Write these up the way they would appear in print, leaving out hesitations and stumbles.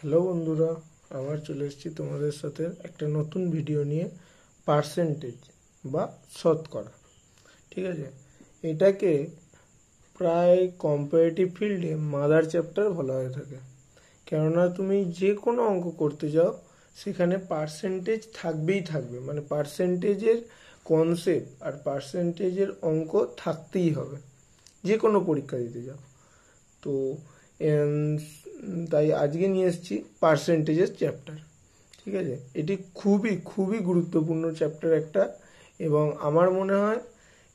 Hello বন্ধুরা, আবার চলে এসেছি তোমাদের সাথে একটা নতুন ভিডিও নিয়ে। পার্সেন্টেজ বা শতকরা, ঠিক আছে। এটাকে প্রায় কম্পারেটিভ ফিল্ডে মাদার চ্যাপ্টার বলা হয়ে থাকে, কেননা তুমি যে কোনো অঙ্ক করতে যাও সেখানে পার্সেন্টেজ থাকবেই থাকবে, মানে পার্সেন্টেজের কনসেপ্ট আর পার্সেন্টেজের অঙ্ক থাকতেই হবে যে কোনো পরীক্ষা দিতে যাও। তো তাই আজকে নিয়ে এসেছি পার্সেন্টেজের চ্যাপ্টার, ঠিক আছে। এটি খুবই খুবই গুরুত্বপূর্ণ চ্যাপ্টার একটা, এবং আমার মনে হয়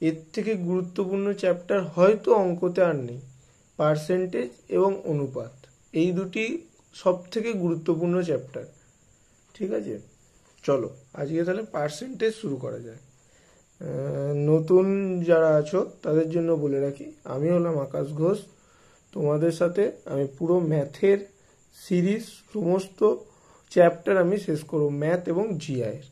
এর থেকে গুরুত্বপূর্ণ চ্যাপ্টার হয়তো অঙ্কতে আর নেই। পার্সেন্টেজ এবং অনুপাত, এই দুটি সব থেকে গুরুত্বপূর্ণ চ্যাপ্টার, ঠিক আছে। চলো আজকে তাহলে পার্সেন্টেজ শুরু করা যায়। নতুন যারা আছো তাদের জন্য বলে রাখি, আমি হলাম আকাশ ঘোষ। তোমাদের সাথে আমি পুরো ম্যাথের সিরিজ সমস্ত চ্যাপ্টার আমি শেষ করব, ম্যাথ এবং জিআইয়ের।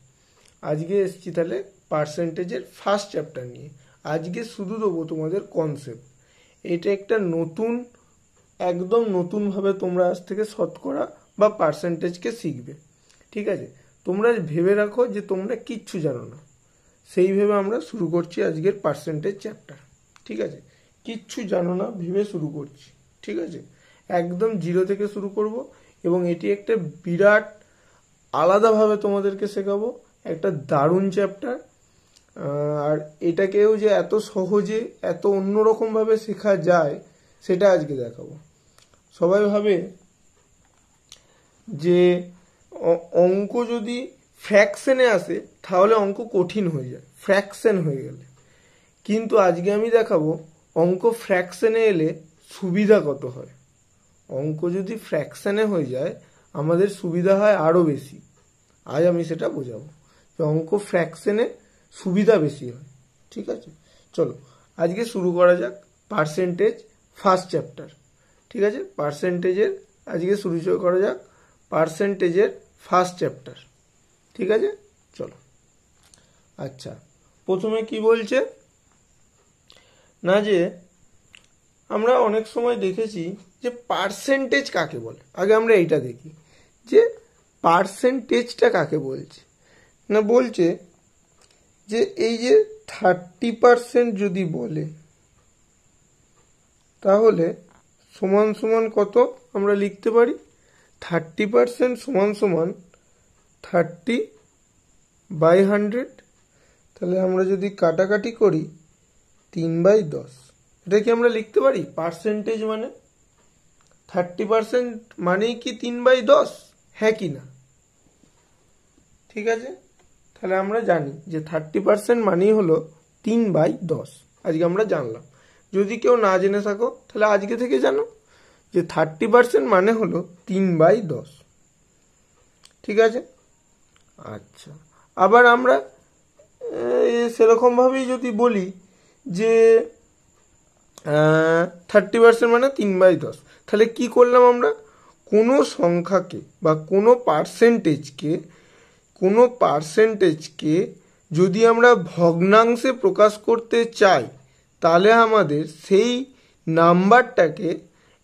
আজকে এসেছি তাহলে পার্সেন্টেজের ফার্স্ট চ্যাপ্টার নিয়ে। আজকে শুধু দেবো তোমাদের কনসেপ্ট। এটা একটা নতুন, একদম নতুনভাবে তোমরা আজ থেকে শতকরা বা পার্সেন্টেজকে শিখবে, ঠিক আছে। তোমরা ভেবে রাখো যে তোমরা কিচ্ছু জানো না, সেই ভেবে আমরা শুরু করছি আজকের পার্সেন্টেজ চ্যাপ্টার, ঠিক আছে। কিচ্ছু জানো না ভেবে শুরু করছি, ঠিক আছে। একদম জিরো থেকে শুরু করব, এবং এটি একটা বিরাট আলাদাভাবে তোমাদেরকে শেখাবো, একটা দারুণ চ্যাপ্টার। আর এটাকেও যে এত সহজে এত অন্যরকমভাবে শেখা যায় সেটা আজকে দেখাবো। সবাই ভাবে যে অঙ্ক যদি ফ্র্যাকশনে আসে তাহলে অঙ্ক কঠিন হয়ে যায়, ফ্র্যাকশন হয়ে গেলে। কিন্তু আজকে আমি দেখাবো অঙ্ক ফ্র্যাকশনে এলে সুবিধা কত হয়। অঙ্ক যদি ফ্র্যাকশনে হয়ে যায় আমাদের সুবিধা হয় আরও বেশি। আজ আমি সেটা বোঝাবো যে অঙ্ক ফ্র্যাকশনে সুবিধা বেশি হয়, ঠিক আছে। চলো আজকে শুরু করা যাক পার্সেন্টেজ ফার্স্ট চ্যাপ্টার, ঠিক আছে। পার্সেন্টেজের আজকে শুরু করা যাক পার্সেন্টেজের ফার্স্ট চ্যাপ্টার, ঠিক আছে। চলো, আচ্ছা, প্রথমে কি বলছে না, যে আমরা অনেক সময় দেখেছি যে পার্সেন্টেজ কাকে বলে। আগে আমরা এইটা দেখি যে পার্সেন্টেজটা কাকে বলছে। না, বলছে যে এই যে 30% যদি বলে তাহলে সমান সমান কত আমরা লিখতে পারি। 30% সমান সমান 30/100। তাহলে আমরা যদি কাটাকাটি করি 3/10, এটা কি আমরা লিখতে পারি পার্সেন্টেজ মানে 30% মানেই কি 3/10, হ্যাঁ কি না? ঠিক আছে, তাহলে আমরা জানি যে 30% মানেই হলো 3/10। আজকে আমরা জানলাম। যদি কেউ না জেনে থাকো তাহলে আজকে থেকে জানো যে 30% মানে হলো 3/10, ঠিক আছে। আচ্ছা, আবার আমরা সেরকমভাবেই যদি বলি যে 30% মানে 3/10, তাহলে কি করলাম আমরা? কোনো সংখ্যাকে বা কোনো পার্সেন্টেজকে যদি আমরা ভগ্নাংশে প্রকাশ করতে চাই তাহলে আমাদের সেই নাম্বারটাকে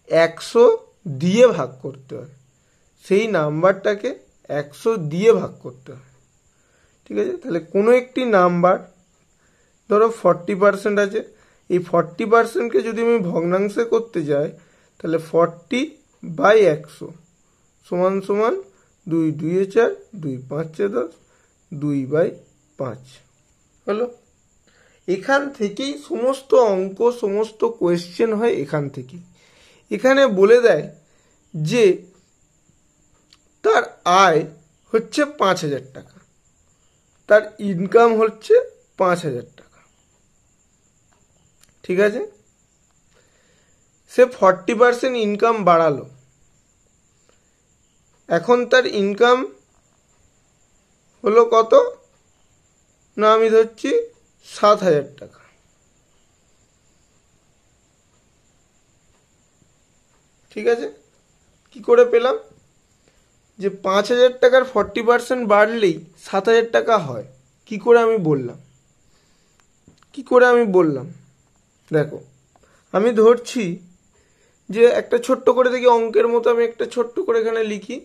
100 দিয়ে ভাগ করতে হয়। সেই নাম্বারটাকে 100 দিয়ে ভাগ করতে হয়, ঠিক আছে। তাহলে কোনো একটি নাম্বার ধরো 40% আছে, এই 40%কে যদি আমি ভগ্নাংশে করতে যাই তাহলে 40/100 সমান সমান 2 2 4, 2 5 10, 2/5 হলো। এখান থেকেই সমস্ত অঙ্ক, সমস্ত কোয়েশ্চেন হয় এখান থেকেই। এখানে বলে দেয় যে তার আয় হচ্ছে 5,000 টাকা, তার ইনকাম হচ্ছে 5,000 টাকা, ঠিক আছে। সে 40% ইনকাম বাড়ালো, এখন তার ইনকাম হলো কত না, আমি ধরছি 7,000 টাকা, ঠিক আছে। কি করে পেলাম যে 5,000 টাকার 40% বাড়লেই 7,000 টাকা হয়? কি করে আমি বললাম? দেখো, আমি ধরছি যে একটা ছোট্ট করে দেখি অঙ্কের মতো আমি একটা ছোট্ট করে এখানে লিখি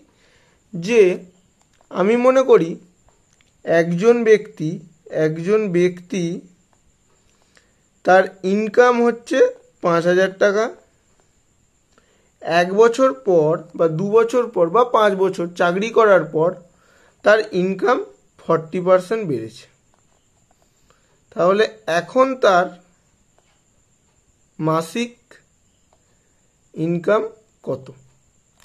যে আমি মনে করি একজন ব্যক্তি তার ইনকাম হচ্ছে 5,000 টাকা, 1 বছর পর বা 2 বছর পর বা 5 বছর চাকরি করার পর তার ইনকাম 40% বেড়েছে। তাহলে এখন তার মাসিক ইনকাম কত,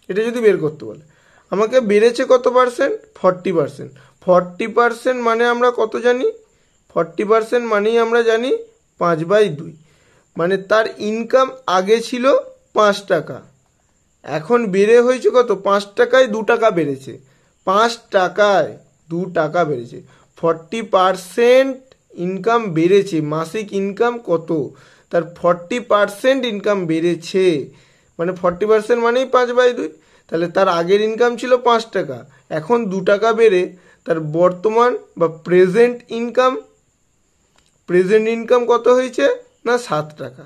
এটা যদি বের করতে বলে আমাকে, বেড়েছে কত পার্সেন্ট? 40%। 40% মানে আমরা কত জানি? 40% মানেই আমরা জানি 5/2, মানে তার ইনকাম আগে ছিল 5 টাকা, এখন বেড়ে হয়েছে কত? 5 টাকায় 2 টাকা বেড়েছে, 5 টাকায় 2 টাকা বেড়েছে। 40% ইনকাম বেড়েছে, মাসিক ইনকাম কত? তার 40% ইনকাম বেড়েছে, মানে 40% মানেই 5/2। তাহলে তার আগের ইনকাম ছিল 5 টাকা, এখন 2 টাকা বেড়ে তার বর্তমান বা প্রেজেন্ট ইনকাম কত হয়েছে? না 7 টাকা।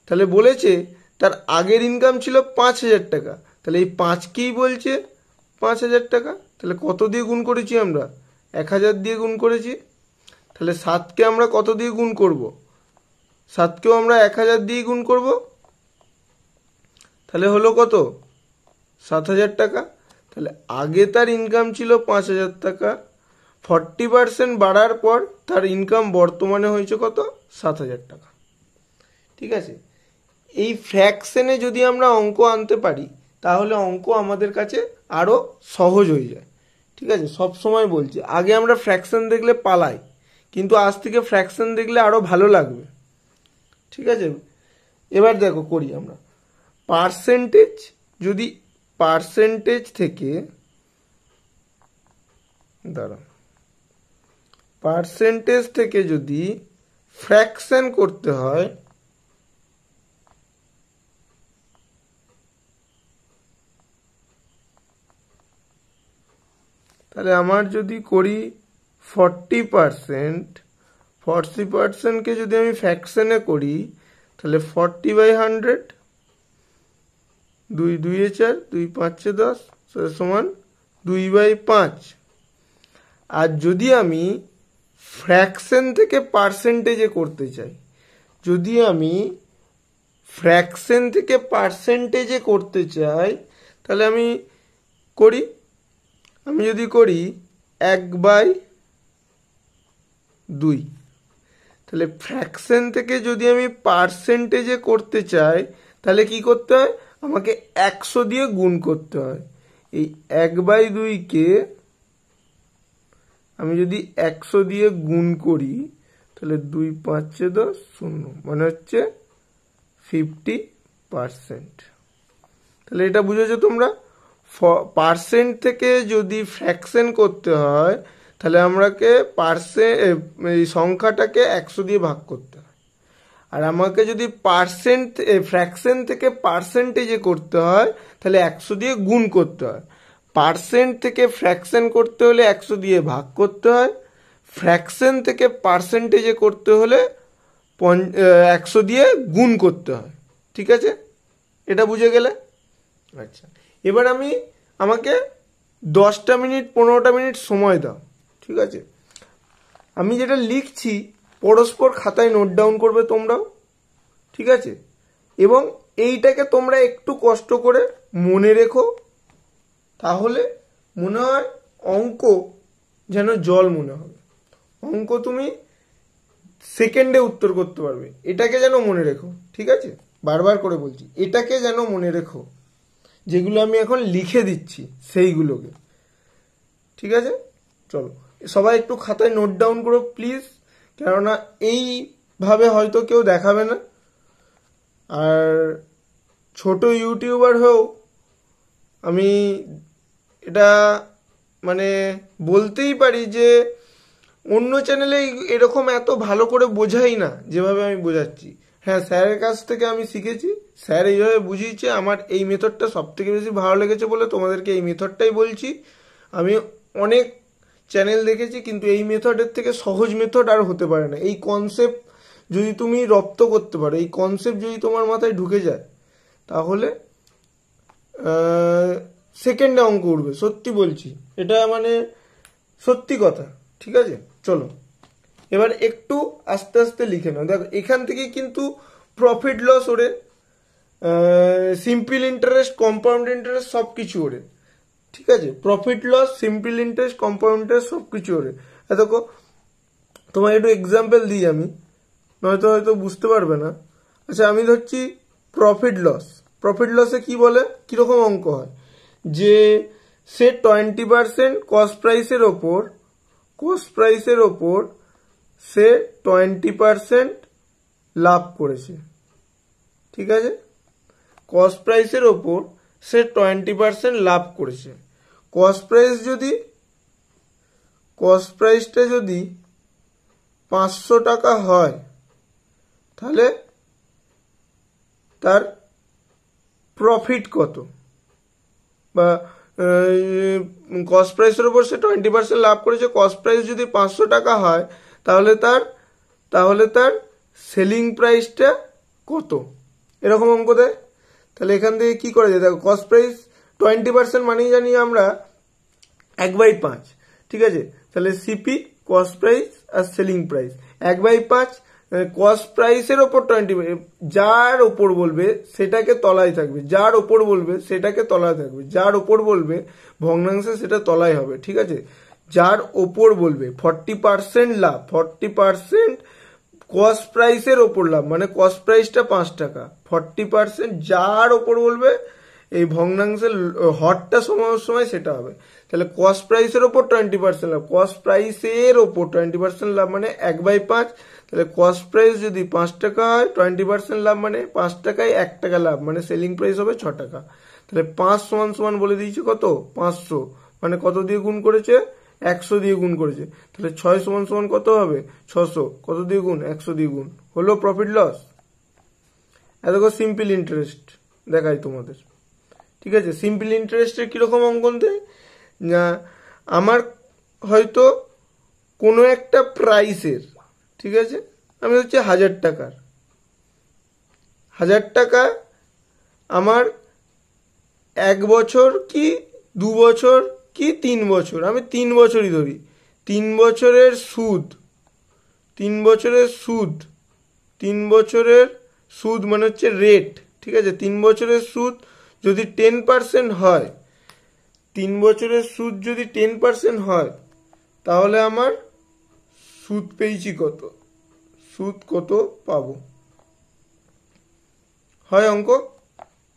তাহলে বলেছে তার আগের ইনকাম ছিল 5,000 টাকা, তাহলে এই 5কেই বলছে 5,000 টাকা। তাহলে কত দিয়ে গুণ করেছি আমরা? 1,000 দিয়ে গুণ করেছি। তাহলে 7কে আমরা কত দিয়ে গুণ করব? 7কেও আমরা 1,000 দিয়ে গুণ করব, তাহলে হলো কত? 7,000 টাকা। তাহলে আগে তার ইনকাম ছিল 5,000 টাকা, 40% বাড়ার পর তার ইনকাম বর্তমানে হয়েছে কত? 7,000 টাকা। ঠিক আছে, এই ফ্র্যাকশনে যদি আমরা অঙ্ক আনতে পারি তাহলে অঙ্ক আমাদের কাছে আরও সহজ হয়ে যায়। ঠিক আছে, সব সময় বলছি আগে আমরা ফ্র্যাকশন দেখলে পালাই, কিন্তু আজ থেকে ফ্র্যাকশন দেখলে আরও ভালো লাগবে। ঠিক আছে, এবার দেখো করি আমরা পার্সেন্টেজ থেকে যদি ফ্র্যাকশন করতে হয় তাহলে আমার যদি করি 40%কে যদি আমি ফ্র্যাকশনে করি তাহলে 40/100, 2 2 4, 2 5 10 সমান 2/5। আর যদি আমি ফ্র্যাকশন থেকে পার্সেন্টেজে করতে চাই, তাহলে আমি যদি করি 1/2, তাহলে ফ্র্যাকশন থেকে যদি আমি পার্সেন্টেজে করতে চাই তাহলে কি করতে হয়? আমাকে 100 দিয়ে গুণ করতে হয়। এই 1/2কে আমি যদি 100 দিয়ে গুণ করি তাহলে 2 5 10 0, মানে হচ্ছে 50%। তাহলে এটা বুঝেছো তোমরা? পার্সেন্ট থেকে যদি ফ্র্যাকশন করতে হয় তাহলে আমাকে এই সংখ্যাটাকে 100 দিয়ে ভাগ করতে হয়, আর আমাকে যদি ফ্র্যাকশন থেকে পার্সেন্টেজে করতে হয় তাহলে 100 দিয়ে গুণ করতে হয়। পার্সেন্ট থেকে ফ্র্যাকশন করতে হলে 100 দিয়ে ভাগ করতে হয়, ফ্র্যাকশন থেকে পার্সেন্টেজে করতে হলে 100 দিয়ে গুণ করতে হয়। ঠিক আছে, এটা বুঝে গেলে? আচ্ছা, এবার আমাকে 10টা মিনিট 15টা মিনিট সময় দাও। ঠিক আছে, আমি যেটা লিখছি পরস্পর খাতায় নোট ডাউন করবে তোমরাও। ঠিক আছে, এবং এইটাকে তোমরা একটু কষ্ট করে মনে রেখো, তাহলে মনে হয় অঙ্ক যেন জল মনে হবে। অঙ্ক তুমি সেকেন্ডে উত্তর করতে পারবে, এটাকে যেন মনে রেখো। ঠিক আছে, বারবার করে বলছি, এটাকে যেন মনে রেখো, যেগুলো আমি এখন লিখে দিচ্ছি সেইগুলোকে। ঠিক আছে, চলো সবাই একটু খাতায় নোট ডাউন করো প্লিজ, কেননা এইভাবে হয়তো কেউ দেখাবে না। আর ছোট ইউটিউবার হয়েও আমি এটা মানে বলতেই পারি যে অন্য চ্যানেলে এরকম এত ভালো করে বোঝাই না যেভাবে আমি বোঝাচ্ছি। হ্যাঁ, স্যারের কাছ থেকে আমি শিখেছি, স্যার এইভাবে বুঝিয়েছে, আমার এই মেথডটা সব থেকে বেশি ভালো লেগেছে বলে তোমাদেরকে এই মেথডটাই বলছি। আমি অনেক চ্যানেল দেখেছি, কিন্তু এই মেথডের থেকে সহজ মেথড আর হতে পারে না। এই কনসেপ্ট যদি তুমি রপ্ত করতে পারো, এই কনসেপ্ট যদি তোমার মাথায় ঢুকে যায়, তাহলে সেকেন্ডে অঙ্ক উঠবে, সত্যি বলছি, এটা মানে সত্যি কথা। ঠিক আছে, চলো এবার একটু আস্তে আস্তে লিখে নাও। দেখো এখান থেকে কিন্তু প্রফিট লস ওরে, সিম্পল ইন্টারেস্ট, কম্পাউন্ড ইন্টারেস্ট সব কিছু ওরে। ঠিক আছে, profit loss, simple interest, compound interest সব কিছু ওরে। দেখো তোমার একটু এক্সাম্পল দিই আমি, নয়তো হয়তো বুঝতে পারবে না। আচ্ছা আমি ধরছি প্রফিট লস। প্রফিট লসে কি বলে, কিরকম অঙ্ক হয়, যে সে 20% কস্ট প্রাইসের ওপর সে 20% লাভ করেছে। ঠিক আছে, কস্ট প্রাইসের ওপর সে 20% লাভ করেছে। কস্ট প্রাইসটা যদি 500 টাকা হয়, তাহলে তার প্রফিট কত, বা কস্ট প্রাইসের উপর সে 20% লাভ করেছে, কস্ট প্রাইস যদি 500 টাকা হয়, তাহলে তার সেলিং প্রাইসটা কত, এরকম অঙ্ক দেয়। তাহলে এখান থেকে কি করা যায়, দেখো কস্ট প্রাইস 20% মানেই জানি আমরা 1/5। ঠিক আছে, তাহলে সিপি কস্ট প্রাইস আর সেলিং প্রাইস 1/5, কস্ট প্রাইসের ওপর 20, যার ওপর বলবে সেটাকে তলায় থাকবে, যার ওপর বলবে সেটাকে তলায় থাকবে, যার ওপর বলবে ভগ্নাংশে সেটা তলায় হবে। ঠিক আছে, যার ওপর বলবে 40% লাভ, 40% কস্ট প্রাইসের ওপর লাভ, মানে কস্ট প্রাইসটা 5 টাকা, 40% যার ওপর বলবে এই ভগ্নাংশের হরটা সময় সেটা হবে। তাহলে কস্ট প্রাইসের ওপর 20% লাভ, কস্ট প্রাইসের ওপর 20% লাভ মানে 1/5। তাহলে কস্ট প্রাইস যদি 5 টাকা হয়, 20% লাভ মানে 5 টাকায় 1 টাকা লাভ, মানে সেলিং প্রাইস হবে 6 টাকা। তাহলে 5 সমান বলে দিয়েছে কত, 500, মানে কত দিয়ে গুণ করেছে, 100 দিয়ে গুণ করেছে। তাহলে 6 সমান কত হবে, 600, কত দিয়ে গুণ, 100 দিয়ে গুণ, হলো প্রফিট লস। দেখো সিম্পল ইন্টারেস্ট দেখাই তোমাদের। ঠিক আছে, সিম্পল ইন্টারেস্টের কিরকম অঙ্কন দেয়, না আমার হয়তো কোনো একটা প্রাইসের, ঠিক আছে, আমি হচ্ছে 1000 টাকার, 1000 টাকা আমার 1 বছর কি 2 বছর কি 3 বছর, আমি 3 বছরই ধরি, 3 বছরের সুদ, 3 বছরের সুদ মানে হচ্ছে রেট। ঠিক আছে, 3 বছরের সুদ যদি 10% হয়, 3 বছরের সুদ যদি 10% হয়, তাহলে আমার সুদ পেয়েছি কত, সুদ কত পাবো, হয় অঙ্ক।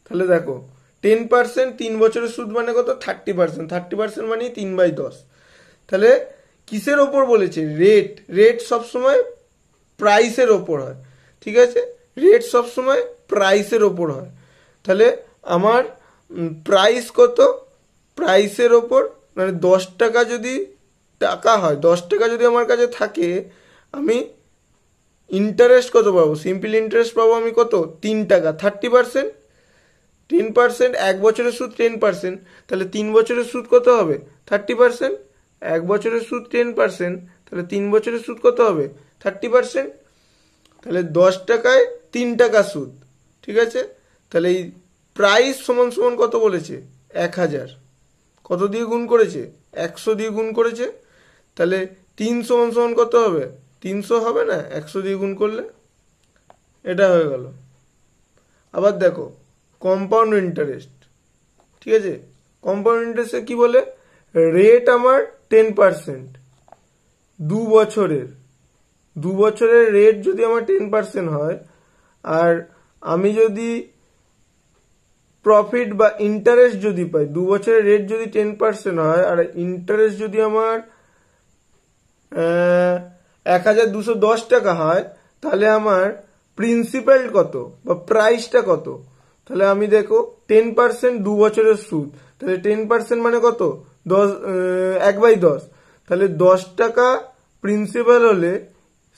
তাহলে দেখো 10%, 3 বছরের সুদ মানে কত, 30%, 30% মানে 3/10। তাহলে কিসের ওপর বলেছে, রেট সবসময় প্রাইসের ওপর হয়। ঠিক আছে, রেট সবসময় প্রাইসের ওপর হয়। তাহলে আমার প্রাইস কত, প্রাইসের ওপর, মানে 10 টাকা যদি টাকা হয়, 10 টাকা যদি আমার কাছে থাকে, আমি ইন্টারেস্ট কত পাবো, সিম্পল ইন্টারেস্ট পাবো আমি কত, 3 টাকা, 30%, 10%, 1 বছরের সুদ 10%, তাহলে 3 বছরের সুদ কত হবে, 30%, 1 বছরের সুদ 10%, তাহলে 3 বছরের সুদ কত হবে, 30%। তাহলে 10 টাকায় 3 টাকা সুদ। ঠিক আছে, তাহলে এই প্রাইস সমান কত বলেছে, 1000, কত দিয়ে গুণ করেছে, 100 দিয়ে গুণ করেছে। তাহলে 3 সমান কত হবে, 300 হবে না 100 দিয়ে গুণ করলে, এটা হয়ে গেল। আবার দেখো কম্পাউন্ড ইন্টারেস্ট। ঠিক আছে, কম্পাউন্ড ইন্টারেস্টে কি বলে, রেট আমার 10%, 2 বছরের রেট যদি আমার 10% হয়, আর আমি যদি প্রফিট বা ইন্টারেস্ট যদি পাই, 2 বছরের রেট যদি 10% হয় আর ইন্টারেস্ট যদি আমার 1210 টাকা হয়, তাহলে আমার প্রিন্সিপাল কত বা প্রাইসটা কত। তাহলে আমি দেখো 10% 2 বছরের সুদ, তাহলে 10% মানে কত, 1/10, তাহলে 10 টাকা প্রিন্সিপাল হলে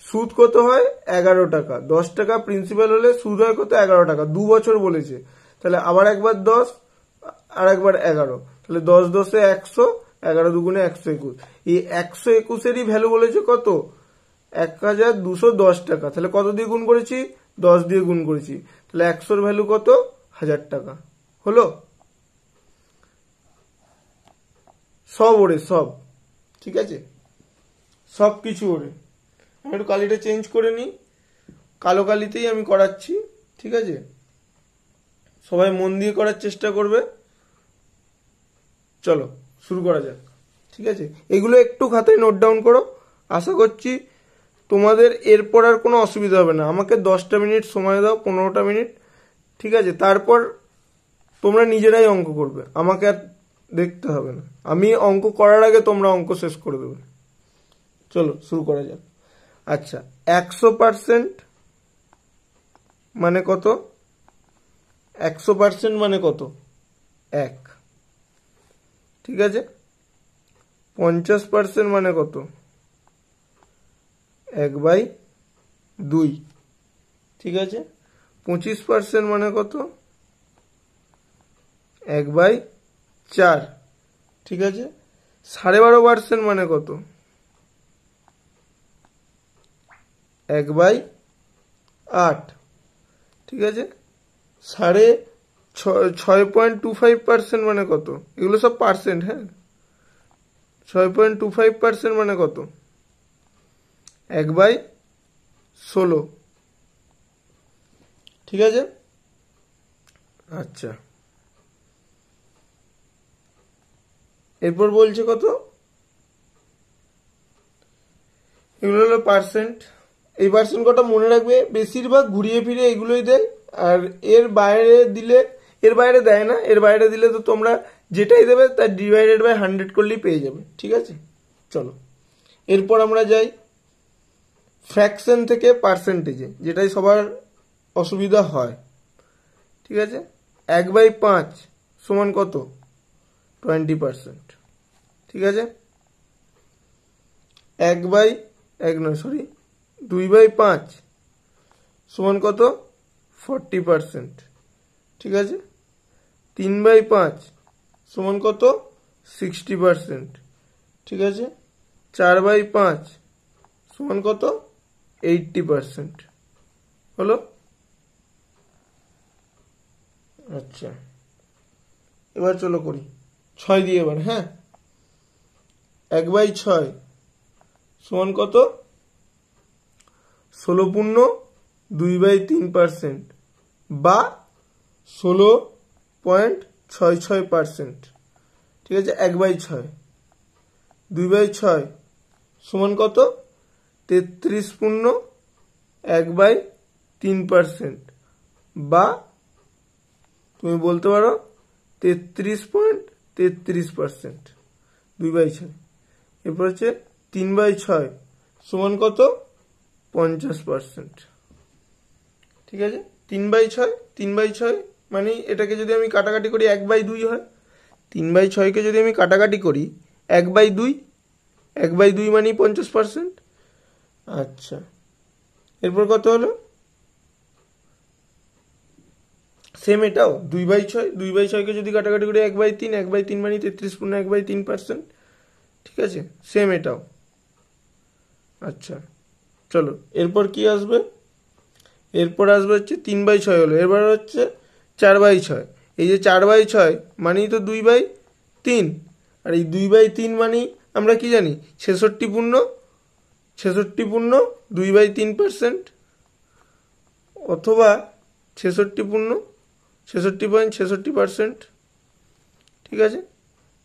সুদ কত হয়, 11 টাকা। 10 টাকা প্রিন্সিপাল হলে সুদ হয় কত, 11 টাকা, 2 বছর বলেছে। তাহলে আবার একবার 10 আর একবার 11, তাহলে 10 10 100, 11 দুগুণে 121। এই 121-এরই ভ্যালু বলেছে কত, 1210 টাকা। তাহলে কত দিয়ে গুণ করেছি, 10 দিয়ে গুণ করেছি। তাহলে 100-র ভ্যালু কত, 1000 টাকা হলো, সব ওরে সব, ঠিক আছে, সব কিছু ওরে। আমি একটু কালিটা চেঞ্জ করে নিই, কালো কালিতেই আমি করাচ্ছি, ঠিক আছে, সবাই মন দিয়ে করার চেষ্টা করবে। চলো শুরু করা যাক, ঠিক আছে। এগুলো একটু খাতায় নোট ডাউন করো, আশা করছি তোমাদের এরপর আর কোনো অসুবিধা হবে না। আমাকে 10টা মিনিট সময় দাও, 15টা মিনিট, ঠিক আছে, তারপর তোমরা নিজেরাই অঙ্ক করবে, আমাকে আর দেখতে হবে না। আমি অঙ্ক করার আগে তোমরা অঙ্ক শেষ করে দেবে। চলো শুরু করা যাক। আচ্ছা, 100% মানে কত? 100% মানে কত? 1, ঠিক আছে। 50% মানে কত? 1/2, ঠিক আছে। 25% মানে কত? 1/4, ঠিক আছে। 12.5% মানে কত? 1/8, ঠিক আছে। 6.25% মানে কত? এগুলো সব পার্সেন্ট, হ্যাঁ। 6.25% মানে কত? 1/16, ঠিক আছে। আচ্ছা, এরপর বলছে কত? এগুলো হলো পার্সেন্ট। এই পার্সেন্ট কটা মনে রাখবে, বেশিরভাগ ঘুরিয়ে ফিরে এগুলোই দেয়। আর এর বাইরে দিলে, এর বাইরে দেয় না, এর বাইরে দিলে তো তোমরা যেটাই দেবে তার ডিভাইডেড বাই 100 করলেই পেয়ে যাবে, ঠিক আছে। চলো এরপর আমরা যাই ফ্র্যাকশন থেকে পার্সেন্টেজে, যেটাই সবার অসুবিধা হয়, ঠিক আছে। 1/5 সমান কত? 20%, ঠিক আছে। 2/5 সমান কত? 40%, ঠিক আছে। 3/5 সমান কত? 60%, ঠিক আছে। 4/5 সমান কত? 80%, হলো। আচ্ছা, এবার চলো করি 6 দিয়ে এবার, হ্যাঁ। 1/6 সমান কত? 16.2/3% বা 16.66%, ঠিক আছে। 1/6, 2/6 সমান কত? 33.1/3% বা তুমি বলতে পারো 33.33%, 2/6। এরপর হচ্ছে 3/6 সমান কত? 50%, ঠিক আছে। 3/6 মানে এটাকে যদি আমি কাটাকাটি করি 1/2 হয়। 3/6কে যদি আমি কাটাকাটি করি 1/2, 1/2 মানে 50%। আচ্ছা, এরপর কত হলো? সেম এটাও 2/6, 2/6কে যদি কাটাকাটি করি 1/3, 1/3 মানে 33.1/3%, ঠিক আছে। সেম এটাও। আচ্ছা, চলো এরপর কি আসবে? এরপর আসবে হচ্ছে 3/6 হলো, এবার হচ্ছে 4/6। এই যে 4/6 মানেই তো 2/3, আর এই 2/3 মানেই আমরা কি জানি? 66.2/3% অথবা 66.66%, ঠিক আছে।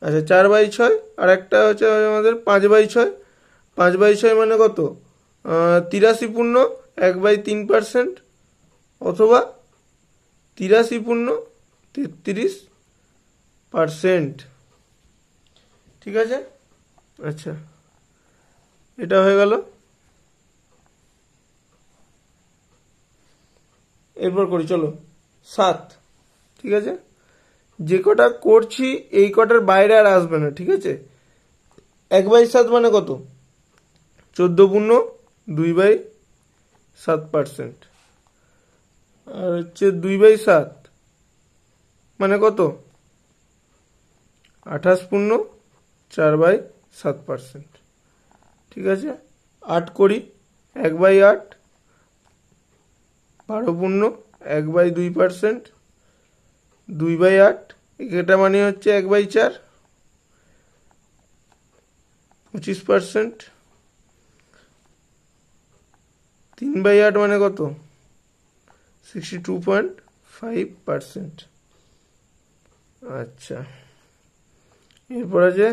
আচ্ছা, 4/6 আর একটা হচ্ছে আমাদের 5/6। 5/6 মানে কত? 83.1/3% অথবা 83.33%, ঠিক আছে। আচ্ছা, এটা হয়ে গেল। এরপর করি চলো 7, ঠিক আছে। যে কটা করছি এই কটার বাইরে আর আসবে না, ঠিক আছে। 1/7 মানে কত? 14.2/7%। আর হচ্ছে 2/7 মানে কত? 28.4/7%, ঠিক আছে। 8 করি 1/8, 12.1/2%, 2/8, এটা মানে হচ্ছে 1/4, 25%। 3/8 মানে কত? 62.5%। আচ্ছা, এরপর আছে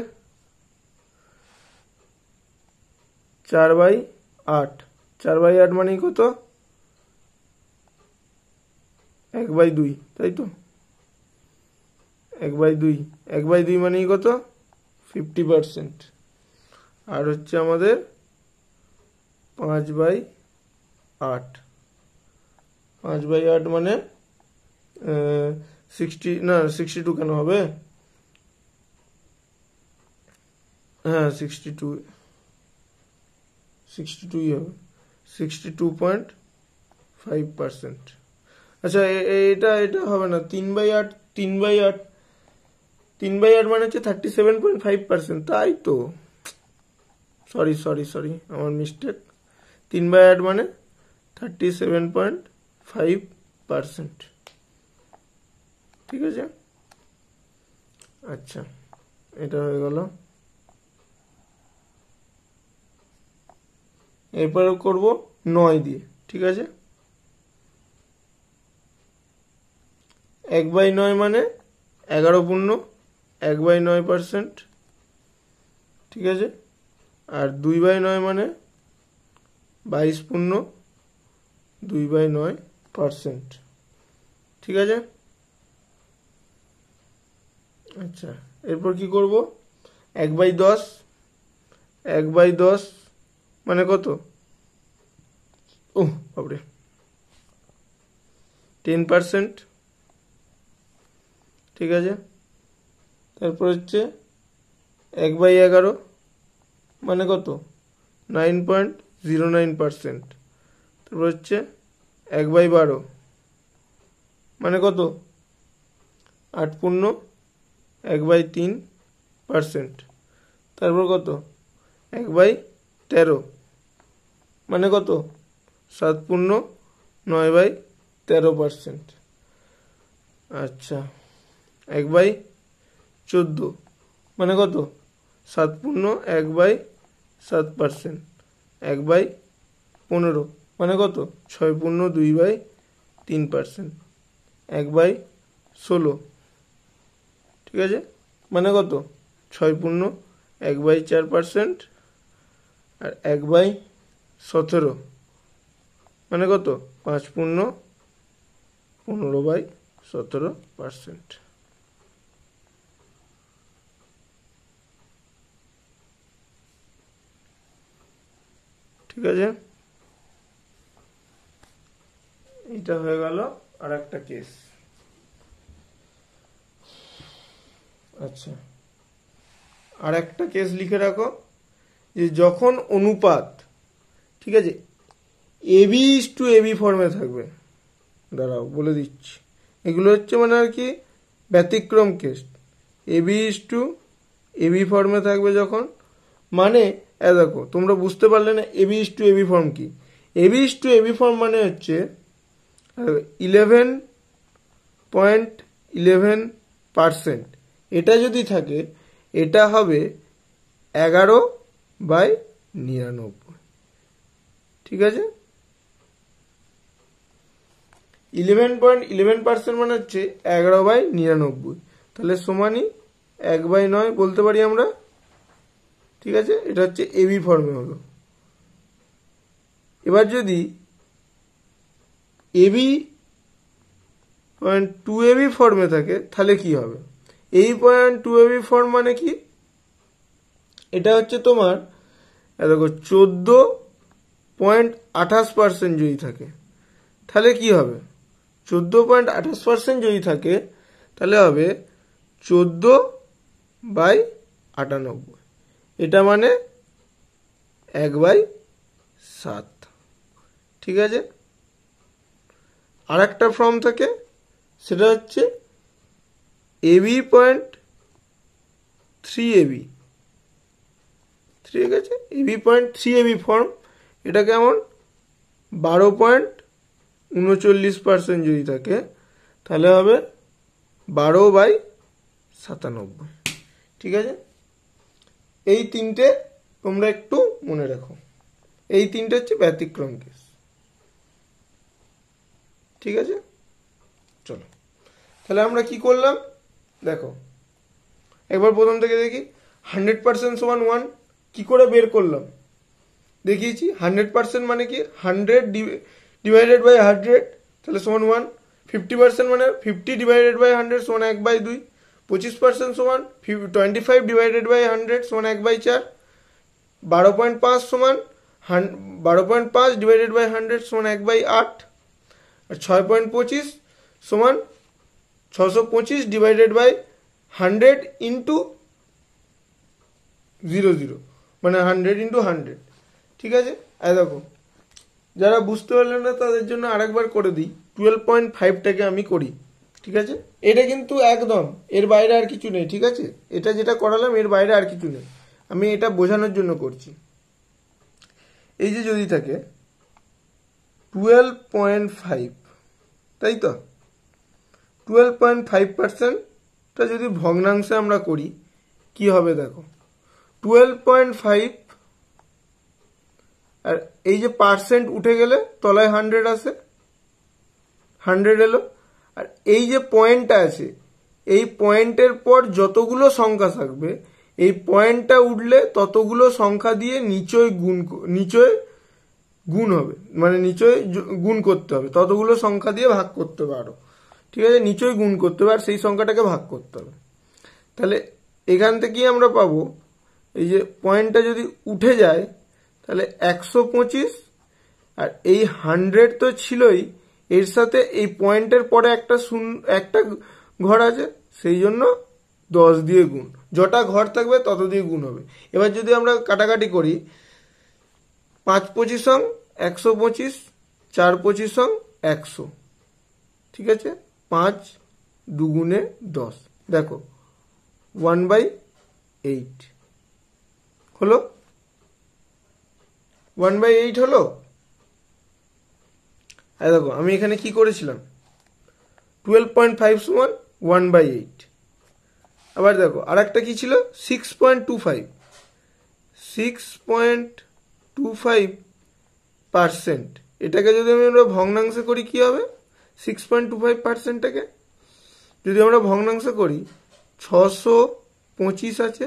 4/8। 4/8 মানে কত? 1/2, তাই তো? 1/2, 1/2 মানে কত? 50%। আর হচ্ছে আমাদের 5/8। 5/8 মানে 60, না 62 কেন হবে? হ্যাঁ 62ই হবে, 62.5%। আচ্ছা, এটা এটা হবে না। 3/8, 3/8, 3/8 মানে হচ্ছে 37.5%, তাই তো? সরি সরি সরি, আমার মিস্টেক। 3/8 মানে 37.5%। ঠিক আছে। আচ্ছা, এটা হয়ে গেল। এরপরে করব 9 দিয়ে। ঠিক আছে, 1/9 মানে 11.1/9%। ঠিক আছে। আর 2/9 মানে 22.2/9%। ঠিক আছে। আচ্ছা, এরপর কি করব? 1/10। 1/10 মানে কত? বাপরে, 10%। ঠিক আছে। তারপর হচ্ছে 1/11 মানে কত? 9.09%। তারপর হচ্ছে 1/12 মানে কত? 8.1/3%। তারপর কত? 1/13 মানে কত? 7.9/13%। আচ্ছা, 1/14 মানে কত? 7.1/7%। 1/15 মানে কত? 6.2/3%। 1/16, ঠিক আছে, মানে কত? 6.1/4%। আর 1/17 মানে কত? 5.15/17%। ঠিক আছে, এটা হয়ে গেল আর একটা কেস। আচ্ছা, আর একটা কেস লিখে রাখো, যে যখন অনুপাত, ঠিক আছে, AB/AB ফর্মে থাকবে। দাঁড়াও বলে দিচ্ছি, এগুলো হচ্ছে মানে আর কি ব্যতিক্রম কেস। AB/AB ফর্মে থাকবে যখন, মানে দেখো তোমরা বুঝতে পারলে না AB/AB ফর্ম কি। AB/AB ফর্ম মানে হচ্ছে 11.11%। এটা যদি থাকে, এটা হবে 11/99। ঠিক আছে। 11.11% মানে হচ্ছে 11/99, তাহলে সমানই 1/9 বলতে পারি আমরা। ঠিক আছে, এটা হচ্ছে এবি ফর্মে হলো। এবার যদি AB.2AB ফর্মে থাকে তাহলে কি হবে? AB.2AB ফর্ম মানে কি? এটা হচ্ছে তোমার দেখো 14.28% যদি থাকে তাহলে কি হবে? 14.28% যদি থাকে তাহলে হবে 14/98। এটা মানে 1/7। ঠিক আছে। আর একটা ফর্ম থাকে, সেটা হচ্ছে AB.3AB। ঠিক আছে, AB.3AB ফর্ম, এটা কেমন? 12.39% যদি থাকে তাহলে হবে 12/97। ঠিক আছে, এই তিনটে তোমরা একটু মনে রাখো, এই তিনটে হচ্ছে ব্যতিক্রম কেস। ঠিক আছে, চলো তাহলে আমরা কি করলাম দেখো, একবার প্রথম থেকে দেখি। 100% সমান 1 কি করে বের করলাম দেখিয়েছি। 100% মানে কি 100 ডিভাইডেড বাই 100 তাহলে সমান 1। 50% মানে 50 ডিভাইডেড বাই 100 সমান 1/2। 25% সমান 25 ডিভাইডেড বাই 100 সমান 1/4। 12.5 সমান 12.5 ডিভাইডেড বাই 100 সমান 1/8। আর 6.25 সমান 625 ডিভাইডেড বাই 100 ইন্টু 00 মানে 100 ইন্টু 100। ঠিক আছে, দেখো যারা বুঝতে পারলেন না তাদের জন্য আরেকবার করে দিই। 12.5টাকে আমি করি। ঠিক আছে, এটা কিন্তু একদম এর বাইরে আর কিছু নেই। ঠিক আছে, এটা যেটা করালাম এর বাইরে আর কিছু নেই, আমি এটা বোঝানোর জন্য করছি। এই যে যদি থাকে 12.5, তাই তো 12.5%টা যদি ভগ্নাংশে আমরা করি কি হবে দেখো। 12.5 আর এই যে পার্সেন্ট উঠে গেলে তলায় 100 আসে, 100 এলো। আর এই যে পয়েন্টটা আছে এই পয়েন্টের পর যতগুলো সংখ্যা থাকবে এই পয়েন্টটা উঠলে ততগুলো সংখ্যা দিয়ে নিচয় গুণ হবে, মানে নিচয় গুণ করতে হবে, ততগুলো সংখ্যা দিয়ে ভাগ করতে হবে আরো। ঠিক আছে, নিচয় গুণ করতে হবে আর সেই সংখ্যাটাকে ভাগ করতে হবে। তাহলে এখান থেকেই আমরা পাবো এই যে পয়েন্টটা যদি উঠে যায় তাহলে 125 আর এই 100 তো ছিলই, এর সাথে এই পয়েন্টের পরে একটা ঘর আছে সেই জন্য 10 দিয়ে গুণ, যটা ঘর থাকবে তত দিয়ে গুণ হবে। এবার যদি আমরা কাটাকাটি করি 5×25 125, 4×25 100। ঠিক আছে, 5 2 10 দেখো 1/8 হলো, 1/8 হলো। দেখো আমি এখানে কি করেছিলাম 12.5 সমান 1/8। আবার দেখো আর একটা কি ছিল 6.25, 6.25%। এটাকে যদি আমরা ভগ্নাংশে করি কি হবে 6.25%টাকে যদি আমরা ভগ্নাংশ করি 625 আছে,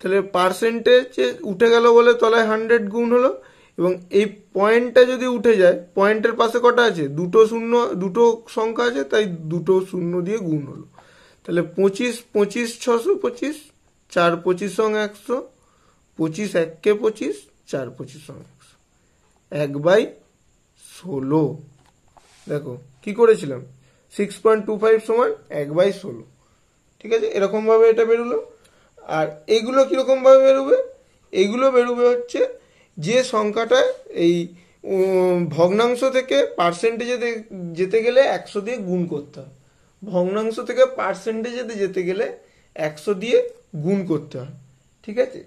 তাহলে পার্সেন্টেজ উঠে গেল বলে তলায় 100 গুণ হলো। এবং এই পয়েন্টটা যদি উঠে যায় পয়েন্টের পাশে কটা আছে দুটো সংখ্যা আছে তাই দুটো শূন্য দিয়ে গুণ হলো। তাহলে 25 25 625, 4×25 100, 25 1 25, 4×25 100, 1/16। দেখো কি করেছিলাম 6.25 সমান 1/16। ঠিক আছে, এরকম ভাবে এটা বেরোলো। আর এগুলো কিরকম ভাবে বেরোবে, এগুলো বেরোবে হচ্ছে যে সংখ্যাটা এই ভগ্নাংশ থেকে পার্সেন্টেজে যেতে গেলে 100 দিয়ে গুণ করতে হয়। ভগ্নাংশ থেকে পার্সেন্টেজে যেতে গেলে 100 দিয়ে গুণ করতে হয়। ঠিক আছে,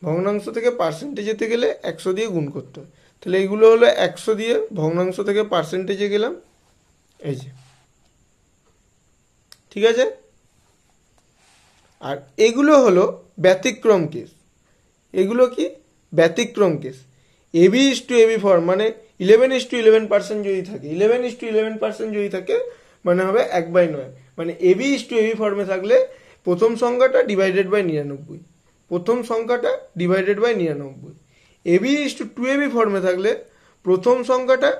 ভগ্নাংশ থেকে পার্সেন্টেজে যেতে গেলে 100 দিয়ে গুণ করতে হয়। তাহলে এইগুলো হলো 100 দিয়ে ভগ্নাংশ থেকে পার্সেন্টেজে গেলাম, এই যে। ঠিক আছে, আর এগুলো হলো ব্যতিক্রম কেস। এগুলো কি ব্যতিক্রম কেস। AB/AB ফর্ম মানে 11:11% যদি থাকে, 11:11% যদি থাকে মানে হবে 1/9। মানে AB/AB ফর্মে থাকলে প্রথম সংখ্যাটা ডিভাইডেড বাই 99, প্রথম সংখ্যাটা ডিভাইডেড বাই 99। AB/2AB ফর্মে থাকলে প্রথম সংখ্যাটা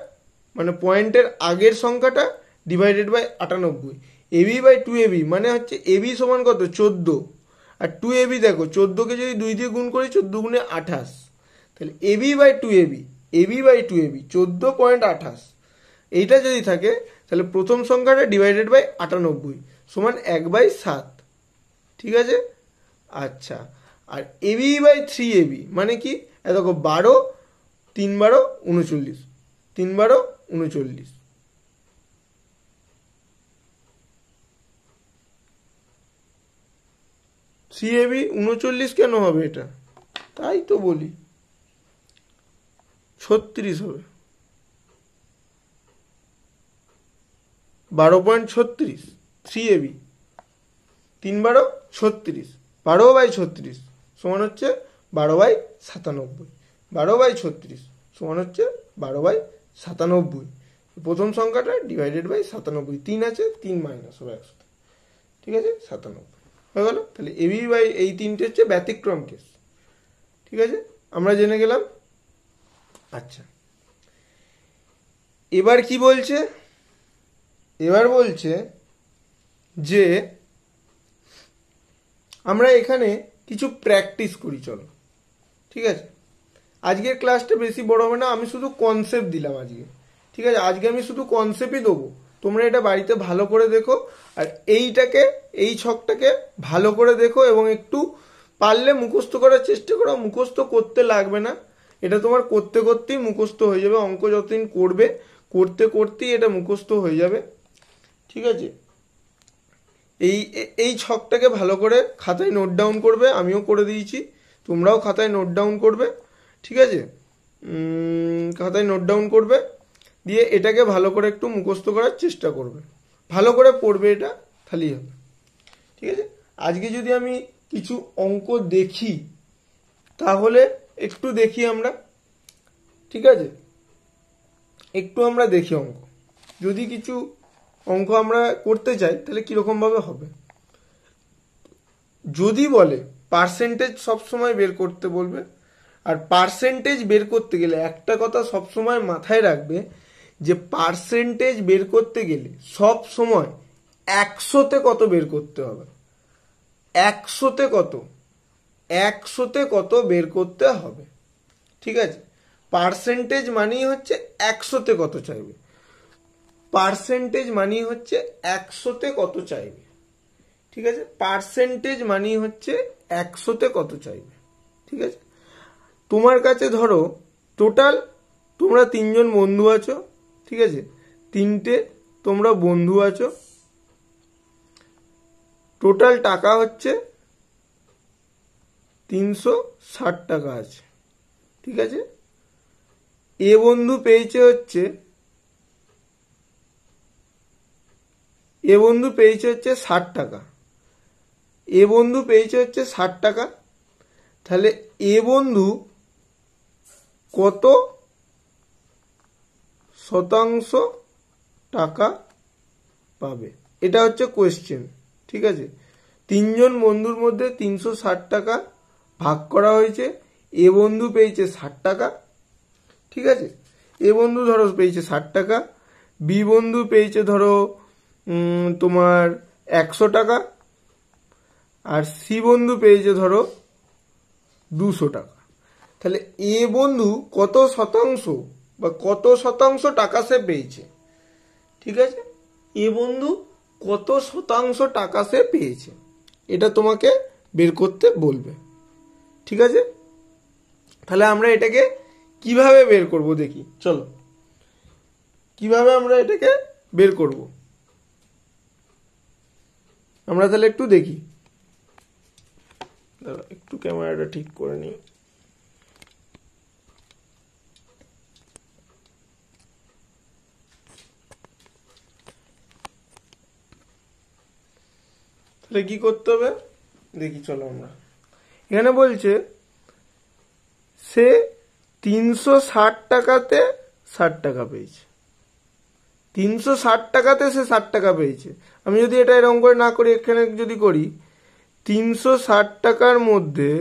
মানে পয়েন্টের আগের সংখ্যাটা ডিভাইডেড বাই 98। AB/2AB মানে হচ্ছে AB সমান কত 14, আর 2AB দেখো 14কে যদি 2 দিয়ে গুণ করি 14 গুণে 28, তাহলে AB/2AB 14.28 এইটা যদি থাকে তাহলে প্রথম সংখ্যাটা ডিভাইডেড বাই 98 সমান 1/7। ঠিক আছে, আচ্ছা। আর AB/3AB মানে কি দেখো 12 3 12 39, 3 12 39। CAB 39 কেন হবে এটা, তাই তো বলি 36 হবে। 12.36 3ab 3 12 36 12/36 সমান হচ্ছে 12/97 12/36 সমান হচ্ছে 12/97 প্রথম সংখ্যাটা ডিভাইডেড বাই 97 3 আছে 3 মাইনাস হবে 100 ঠিক আছে 97 হয়ে গেল। তাহলে এবি বাই এই তিনটে হচ্ছে ব্যতিক্রম কেস, ঠিক আছে আমরা জেনে গেলাম। আচ্ছা এবার কি বলছে, এবার বলছে যে আমরা এখানে কিছু প্র্যাকটিস করি, চলো ঠিক আছে। আজকের ক্লাসটা বেশি বড় হবে না, আমি শুধু কনসেপ্ট দিলাম আজকে, ঠিক আছে আজকে আমি শুধু কনসেপ্টই দেবো, তোমরা এটা বাড়িতে ভালো করে দেখো আর এইটাকে এই ছকটাকে ভালো করে দেখো এবং একটু পারলে মুখস্থ করার চেষ্টা করো। মুখস্থ করতে লাগবে না, এটা তোমার করতে করতেই মুখস্থ হয়ে যাবে, অঙ্ক যতদিন করবে করতে করতেই এটা মুখস্থ হয়ে যাবে, ঠিক আছে। এই ছকটাকে ভালো করে খাতায় নোট ডাউন করবে, আমিও করে দিয়েছি, তোমরাও খাতায় নোট ডাউন করবে, ঠিক আছে খাতায় নোট ডাউন করবে, দিয়ে এটাকে ভালো করে একটু মুখস্থ করার চেষ্টা করবে, ভালো করে পড়বে, এটা তাহলেই হবে, ঠিক আছে। আজকে যদি আমি কিছু অঙ্ক দেখি তাহলে একটু দেখি আমরা, ঠিক আছে একটু আমরা দেখি অঙ্ক, যদি কিছু অঙ্ক আমরা করতে চাই তাহলে কিরকম ভাবে হবে। যদি বলে পার্সেন্টেজ সবসময় বের করতে বলবে, আর পার্সেন্টেজ বের করতে গেলে একটা কথা সবসময় মাথায় রাখবে যে পার্সেন্টেজ বের করতে গেলে সব সময় 100-তে কত বের করতে হবে, 100-তে কত, 100-তে কত বের করতে হবে, ঠিক আছে। পার্সেন্টেজ মানেই হচ্ছে 100-তে কত চাইবে, পার্সেন্টেজ মানেই হচ্ছে 100-তে কত চাইবে, ঠিক আছে পার্সেন্টেজ মানেই হচ্ছে 100-তে কত চাইবে, ঠিক আছে। তোমার কাছে ধরো টোটাল তোমরা 3 জন বন্ধু আছো, ঠিক আছে 3টে তোমরা বন্ধু আছো, টোটাল টাকা হচ্ছে 360 টাকা আছে, ঠিক আছে। এ বন্ধু পেয়েছে হচ্ছে 60 টাকা, এ বন্ধু পেয়েছে হচ্ছে 60 টাকা, তাহলে এ বন্ধু কত শতাংশ টাকা পাবে, এটা হচ্ছে কোয়েশ্চেন, ঠিক আছে। 3 জন বন্ধুর মধ্যে 360 টাকা ভাগ করা হয়েছে, এ বন্ধু পেয়েছে 60 টাকা, ঠিক আছে। এ বন্ধু ধরো পেয়েছে 60 টাকা, বি বন্ধু পেয়েছে ধরো তোমার 100 টাকা, আর সি বন্ধু পেয়েছে ধরো 200 টাকা। তাহলে এ বন্ধু কত শতাংশ বা কত শতাংশ টাকা সে পেয়েছে, ঠিক আছে এ বন্ধু কত শতাংশ টাকা সে পেয়েছে এটা তোমাকে বের করতে বলবে, ঠিক আছে। তাহলে আমরা এটাকে কিভাবে বের করব দেখি, চলো কিভাবে আমরা এটাকে বের করব আমরা তাহলে একটু দেখি, একটু ক্যামেরাটা ঠিক করে নিই। তাহলে কি করতে হবে দেখি, চলো আমরা এখানে বলছে সে 360 টাকাতে 60 টাকা পেয়েছে, 360 টাকাতে সে 60 টাকা পেয়েছে। আমি যদি এটা এরকম করে না করি, এখানে যদি করি 360 টাকার মধ্যে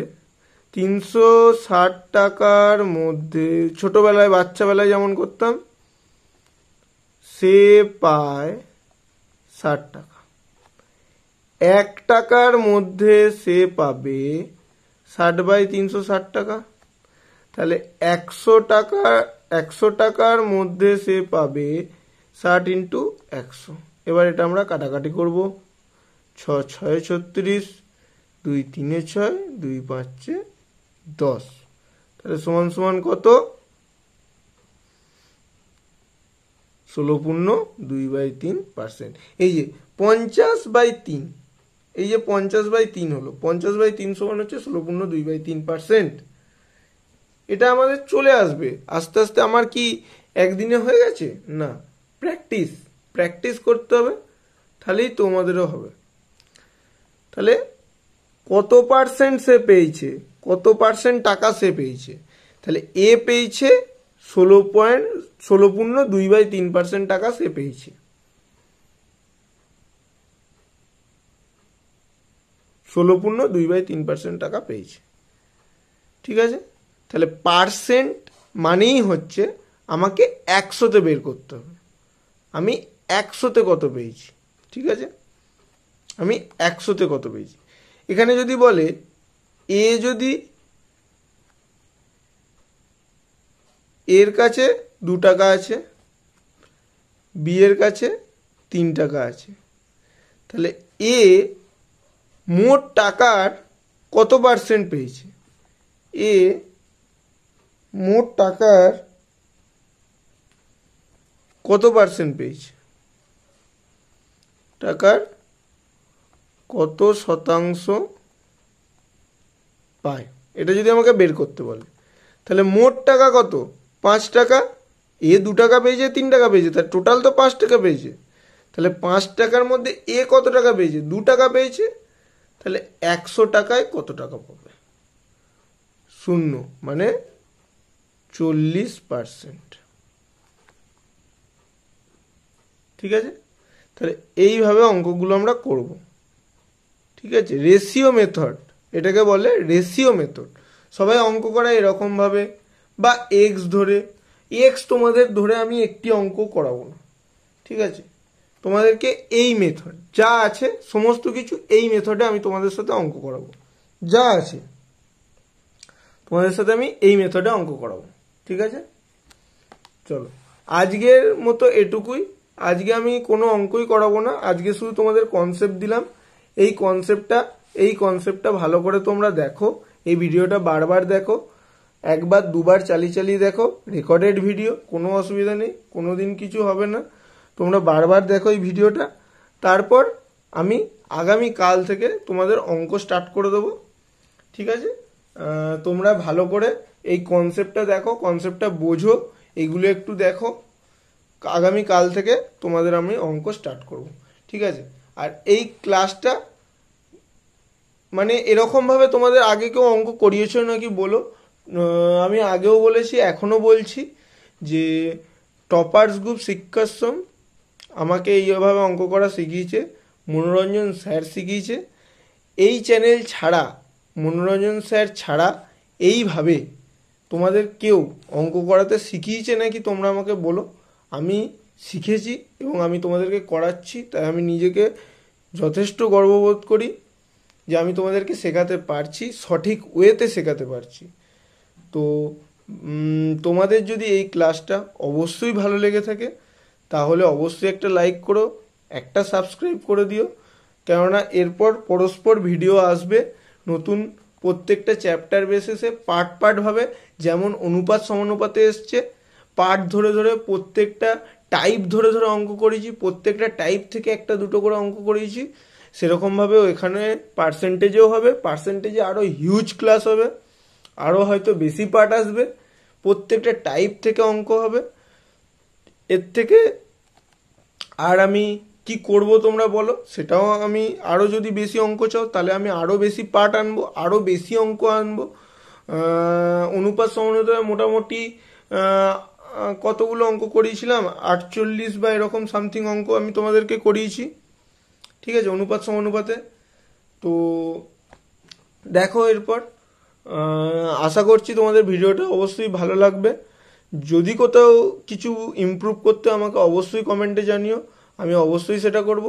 360 টাকার মধ্যে ছোটবেলায় বাচ্চাবেলায় যেমন করতাম, সে পায় 60 টাকা, 1 টাকার মধ্যে সে পাবে 60/360 টাকা, তাহলে 100 টাকার মধ্যে সে পাবে 60 × 100। এবার এটা আমরা কাটাকাটি করব, 6 6 36, 2 3 6, 2 5 10, তাহলে সমান সমান কত 16.2/3%। এই যে 50/3, এই যে 50/3 হলো, 50/3 সমান হচ্ছে 16.2/3%। এটা আমাদের চলে আসবে আস্তে আস্তে। আমার কি একদিনে হয়ে গেছে না, প্র্যাকটিস, প্র্যাকটিস করতে হবে, তাহলেই তোমাদেরও হবে। তাহলে কত পার্সেন্ট সে পেয়েছে, কত পার্সেন্ট টাকা সে পেয়েছে, তাহলে এ পেয়েছে 16.2/3% টাকা সে পেয়েছে। 16.2/3% টাকা পেয়েছে, ঠিক আছে। তাহলে পার্সেন্ট মানেই হচ্ছে আমাকে 100তে বের করতে হবে, আমি 100তে কত পেয়েছি, ঠিক আছে, আমি 100তে কত পেয়েছি। এখানে যদি বলে এ যদি এর কাছে 2 টাকা আছে, বি এর কাছে 3 টাকা আছে, তাহলে এ মোট টাকার কত পার্সেন্ট পেয়েছে, এ মোট টাকার কত পার্সেন্ট পেয়েছে, টাকার কত শতাংশ পায়, এটা যদি আমাকে বের করতে বলে, তাহলে মোট টাকা কত, 5 টাকা, এ 2 টাকা পেয়েছে, 3 টাকা পেয়েছে, তার টোটাল তো 5 টাকা পেয়েছে। তাহলে 5 টাকার মধ্যে এ কত টাকা পেয়েছে, 2 টাকা পেয়েছে, তাহলে 100 টাকায় কত টাকা পাবে, 0, মানে 40%, ঠিক আছে। তাহলে এইভাবে অঙ্কগুলো আমরা করব, ঠিক আছে। রেশিও মেথড, এটাকে বলে রেশিও মেথড। সবাই অঙ্ক করা এরকমভাবে, বা এক্স ধরে, এক্স তোমাদের ধরে আমি একটি অঙ্ক করাবো না, ঠিক আছে। তোমাদেরকে এই মেথড যা আছে সমস্ত কিছু এই মেথডে আমি তোমাদের সাথে অঙ্ক করাবো, যা আছে তোমাদের সাথে আমি এই মেথডে অঙ্ক করাবো, ঠিক আছে। চলো, আজকের মতো এটুকুই। আজকে আমি কোনো অঙ্কই করাবো না, আজকে শুধু তোমাদের কনসেপ্ট দিলাম। এই কনসেপ্টটা ভালো করে তোমরা দেখো, এই ভিডিওটা বারবার দেখো, একবার দুবার চালিয়ে দেখো, রেকর্ডেড ভিডিও, কোনো অসুবিধা নেই, কোনো দিন কিছু হবে না, তোমরা বারবার দেখো এই ভিডিওটা। তারপর আমি আগামী কাল থেকে তোমাদের অঙ্ক স্টার্ট করে দেবো, ঠিক আছে। তোমরা ভালো করে এই কনসেপ্টটা দেখো, কনসেপ্টটা বোঝো, এইগুলো একটু দেখো। আগামী কাল থেকে তোমাদের আমি অঙ্ক স্টার্ট করব, ঠিক আছে। আর এই ক্লাসটা মানে এরকমভাবে তোমাদের আগে কেউ অঙ্ক করিয়েছো নাকি বলো। আমি আগেও বলেছি, এখনও বলছি যে টপার্স গ্রুপ শিক্ষাশ্রম আমাকে এইভাবে অঙ্ক করা শিখিয়েছে, মনোরঞ্জন স্যার শিখিয়েছে। এই চ্যানেল ছাড়া, মনোরঞ্জন স্যার ছাড়া এইভাবে তোমাদের কেউ অঙ্ক করাতে শিখিয়েছে নাকি তোমরা আমাকে বলো। আমি শিখেছি এবং আমি তোমাদেরকে করাচ্ছি, তাই আমি নিজেকে যথেষ্ট গর্ববোধ করি যে আমি তোমাদেরকে শেখাতে পারছি, সঠিক ওয়েতে শেখাতে পারছি। তো তোমাদের যদি এই ক্লাসটা অবশ্যই ভালো লেগে থাকে তাহলে অবশ্যই একটা লাইক করো, একটা সাবস্ক্রাইব করে দিও, কেননা এরপর পরস্পর ভিডিও আসবে নতুন, প্রত্যেকটা চ্যাপ্টার বেসিসে পার্টভাবে, যেমন অনুপাত সমানুপাতে এসছে, পার্ট ধরে ধরে প্রত্যেকটা টাইপ ধরে ধরে অঙ্ক করেছি, প্রত্যেকটা টাইপ থেকে একটা দুটো করে অঙ্ক করেছি, সেরকমভাবে এখানে পার্সেন্টেজেও হবে, পার্সেন্টেজে আরও হিউজ ক্লাস হবে, আরও হয়তো বেশি পার্ট আসবে, প্রত্যেকটা টাইপ থেকে অঙ্ক হবে। এর থেকে আর আমি কি করব তোমরা বলো, সেটাও আমি আরও যদি বেশি অঙ্ক চাও তাহলে আমি আরও বেশি পার্ট আনবো, আরও বেশি অঙ্ক আনবো। অনুপাত সমানুপাতে মোটামুটি কতগুলো অঙ্ক করিয়েছিলাম, 48 বা এরকম সামথিং অঙ্ক আমি তোমাদেরকে করিয়েছি, ঠিক আছে, অনুপাত সমানুপাতে। তো দেখো এরপর, আশা করছি তোমাদের ভিডিওটা অবশ্যই ভালো লাগবে। যদি কোথাও কিছু ইমপ্রুভ করতে আমাকে অবশ্যই কমেন্টে জানিও, আমি অবশ্যই সেটা করব।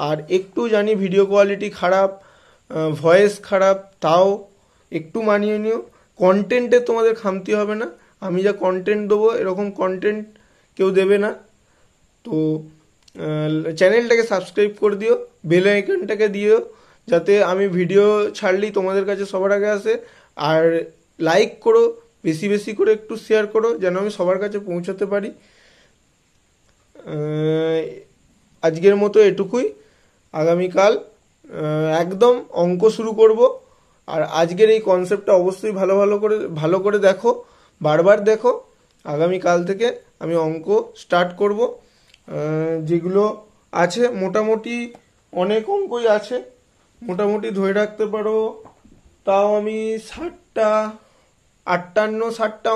আর একটু জানি ভিডিও কোয়ালিটি খারাপ, ভয়েস খারাপ, তাও একটু মানিয়ে নিও। কন্টেন্টে তোমাদের খামতি হবে না, আমি যা কন্টেন্ট দেবো এরকম কন্টেন্ট কেউ দেবে না। তো চ্যানেলটাকে সাবস্ক্রাইব করে দিও, বেল আইকনটাকে দিও, যাতে আমি ভিডিও ছাড়লেই তোমাদের কাছে সবার আগে আসে। আর লাইক করো, বেশি বেশি করে একটু শেয়ার করো, যেন আমি সবার কাছে পৌঁছাতে পারি। আজকের মতো এটুকুই, আগামীকাল একদম অঙ্ক শুরু করব। আর আজকের এই কনসেপ্টটা অবশ্যই ভালো করে দেখো, বারবার দেখো। আগামীকাল থেকে আমি অঙ্ক স্টার্ট করব। যেগুলো আছে মোটামুটি অনেক অঙ্কই আছে, মোটামুটি ধরে রাখতে পারো তাও আমি 60টা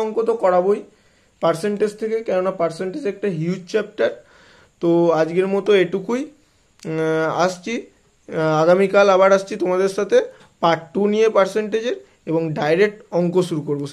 অঙ্ক তো করাবোই পার্সেন্টেজ থেকে, কেননা পার্সেন্টেজ একটা হিউজ চ্যাপ্টার। তো আজকের মতো এটুকুই, আসছি আগামীকাল আবার আসছি তোমাদের সাথে পার্ট 2 নিয়ে পার্সেন্টেজের, এবং ডাইরেক্ট অঙ্ক শুরু করবো।